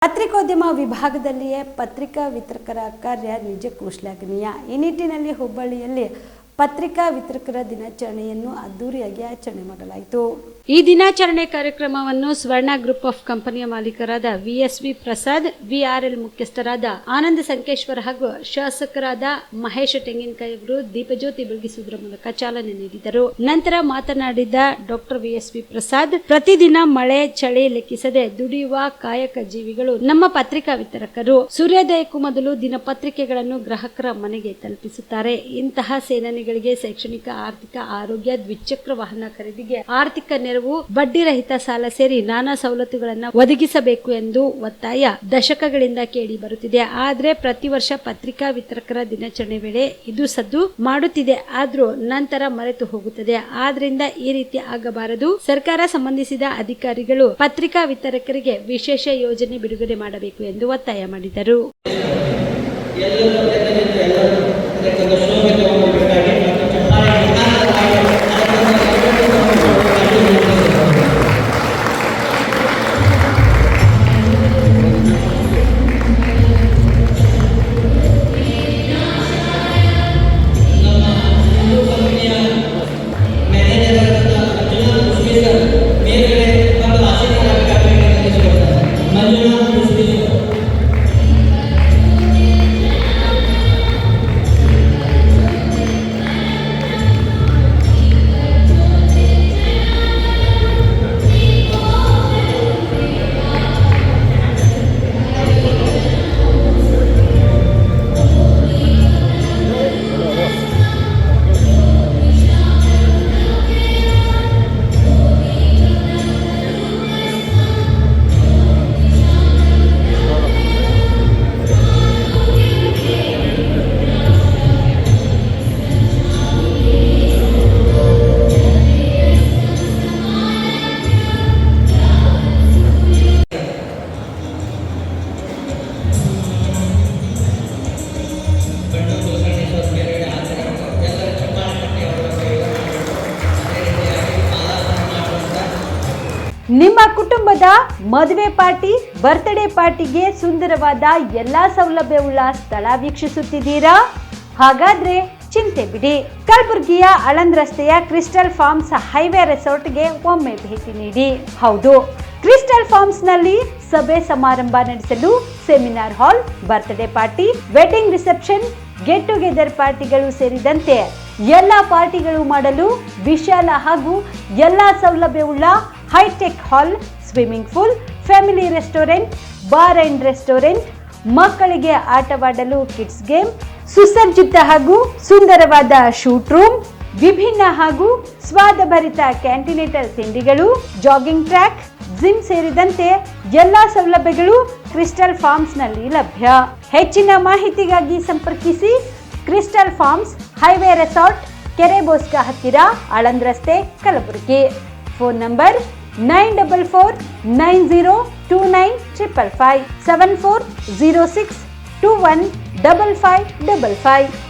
ಪತ್ರಿಕೋದ್ಯಮ ವಿಭಾಗದಲ್ಲಿಯೇ ಪತ್ರಿಕಾ ವಿತರಕರ ಕಾರ್ಯ ನಿಜಕ್ಕೂ ಶ್ಲಾಘನೀಯ. ಈ ನಿಟ್ಟಿನಲ್ಲಿ ಹುಬ್ಬಳ್ಳಿಯಲ್ಲಿ ಪತ್ರಿಕಾ ವಿತರಕರ ದಿನಾಚರಣೆಯನ್ನು ಅದ್ದೂರಿಯಾಗಿ ಆಚರಣೆ ಮಾಡಲಾಯಿತು. ಈ ದಿನಾಚರಣೆ ಕಾರ್ಯಕ್ರಮವನ್ನು ಸ್ವರ್ಣ ಗ್ರೂಪ್ ಆಫ್ ಕಂಪನಿಯ ಮಾಲೀಕರಾದ VSV ಪ್ರಸಾದ್, VRL ಮುಖ್ಯಸ್ಥರಾದ ಆನಂದ ಸಂಕೇಶ್ವರ ಹಾಗೂ ಶಾಸಕರಾದ ಮಹೇಶ ತೆಂಗಿನಕಾಯಿ ಅವರು ದೀಪಜ್ಯೋತಿ ಬೆಳಗಿಸುವುದರ ಮೂಲಕ ಚಾಲನೆ ನೀಡಿದರು. ನಂತರ ಮಾತನಾಡಿದ ಡಾಕ್ಟರ್ VSV ಪ್ರಸಾದ್, ಪ್ರತಿದಿನ ಮಳೆ ಚಳಿ ಲೆಕ್ಕಿಸದೆ ದುಡಿಯುವ ಕಾಯಕ ಜೀವಿಗಳು ನಮ್ಮ ಪತ್ರಿಕಾ ವಿತರಕರು. ಸೂರ್ಯೋದಯಕ್ಕೂ ಮೊದಲು ದಿನಪತ್ರಿಕೆಗಳನ್ನು ಗ್ರಾಹಕರ ಮನೆಗೆ ತಲುಪಿಸುತ್ತಾರೆ. ಇಂತಹ ಸೇನಾನಿಗಳಿಗೆ ಶೈಕ್ಷಣಿಕ, ಆರ್ಥಿಕ, ಆರೋಗ್ಯ, ದ್ವಿಚಕ್ರ ವಾಹನ ಖರೀದಿಗೆ ಆರ್ಥಿಕ ನೆರವು, ಬಡ್ಡಿ ರಹಿತ ಸಾಲ ಸೇರಿ ನಾನಾ ಸವಲತ್ತುಗಳನ್ನು ಒದಗಿಸಬೇಕು ಎಂದು ಒತ್ತಾಯ ದಶಕಗಳಿಂದ ಕೇಳಿ ಬರುತ್ತಿದೆ. ಆದ್ರೆ ಪ್ರತಿ ವರ್ಷ ಪತ್ರಿಕಾ ವಿತರಕರ ದಿನಾಚರಣೆ ವೇಳೆ ಇದು ಸದ್ದು ಮಾಡುತ್ತಿದೆ. ಆದ್ರೂ ನಂತರ ಮರೆತು ಹೋಗುತ್ತದೆ. ಆದ್ರಿಂದ ಈ ರೀತಿ ಆಗಬಾರದು. ಸರ್ಕಾರ ಸಂಬಂಧಿಸಿದ ಅಧಿಕಾರಿಗಳು ಪತ್ರಿಕಾ ವಿತರಕರಿಗೆ ವಿಶೇಷ ಯೋಜನೆ ಬಿಡುಗಡೆ ಮಾಡಬೇಕು ಎಂದು ಒತ್ತಾಯ ಮಾಡಿದರು. ನಿಮ್ಮ ಕುಟುಂಬದ ಮದುವೆ ಪಾರ್ಟಿ, ಬರ್ತ್ಡೇ ಪಾರ್ಟಿಗೆ ಸುಂದರವಾದ ಎಲ್ಲಾ ಸೌಲಭ್ಯವುಳ್ಳ ಸ್ಥಳ ವೀಕ್ಷಿಸುತ್ತಿದ್ದೀರಾ? ಹಾಗಾದ್ರೆ ಚಿಂತೆ ಬಿಡಿ. ಕಲಬುರಗಿಯ ಆಳಂದ್ ರಸ್ತೆಯ ಕ್ರಿಸ್ಟಲ್ ಫಾರ್ಮ್ಸ್ ಹೈವೇ ರೆಸಾರ್ಟ್ಗೆ ಒಮ್ಮೆ ಭೇಟಿ ನೀಡಿ. ಹೌದು, ಕ್ರಿಸ್ಟಲ್ ಫಾರ್ಮ್ಸ್ ನಲ್ಲಿ ಸಭೆ ಸಮಾರಂಭ ನಡೆಸಲು seminar hall, birthday party, wedding reception, get together ಪಾರ್ಟಿಗಳು ಸೇರಿದಂತೆ ಎಲ್ಲ ಪಾರ್ಟಿಗಳು ಮಾಡಲು ವಿಶಾಲ ಹಾಗೂ ಎಲ್ಲ ಸೌಲಭ್ಯವುಳ್ಳ hi-tech hall, swimming pool, family restaurant, bar and restaurant, ಮಕ್ಕಳಿಗೆ ಆಟವಾಡಲು ಕಿಡ್ಸ್ ಗೇಮ್, ಸುಸಜ್ಜಿತ ಹಾಗೂ ಸುಂದರವಾದ ಶೂಟ್ ರೂಮ್, ವಿಭಿನ್ನ ಹಾಗೂ ಸ್ವಾದಭರಿತ ಕ್ಯಾಂಟಿನೇಟರ್ ತಿಂಡಿಗಳು, ಜಾಗಿಂಗ್ ಟ್ರ್ಯಾಕ್, ಜಿಮ್ ಸೇರಿದಂತೆ ಎಲ್ಲಾ ಸೌಲಭ್ಯಗಳು ಕ್ರಿಸ್ಟಲ್ ಫಾರ್ಮ್ಸ್ ನಲ್ಲಿ ಲಭ್ಯ. ಹೆಚ್ಚಿನ ಮಾಹಿತಿಗಾಗಿ ಸಂಪರ್ಕಿಸಿ ಕ್ರಿಸ್ಟಲ್ ಫಾರ್ಮ್ಸ್ ಹೈವೇ ರೆಸಾರ್ಟ್, ಕೆರೆಬೋಸ್ಕ ಹತ್ತಿರ, ಆಳಂದ್ ರಸ್ತೆ, ಕಲಬುರಗಿ. Phone number 9490295555 7406215555.